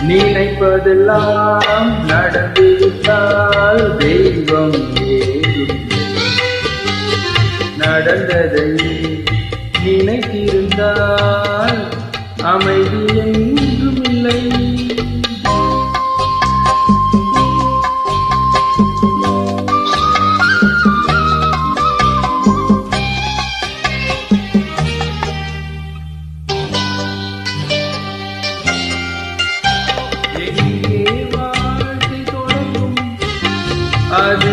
நினைப்பதெல்லாம் நடந்துவிட்டால் தெய்வம் ஏதும் நடந்ததை நினைத்திருந்தால் அமைதி என்றும் இல்லை. எங்கே வாழ்க்கை தொடங்கும் அது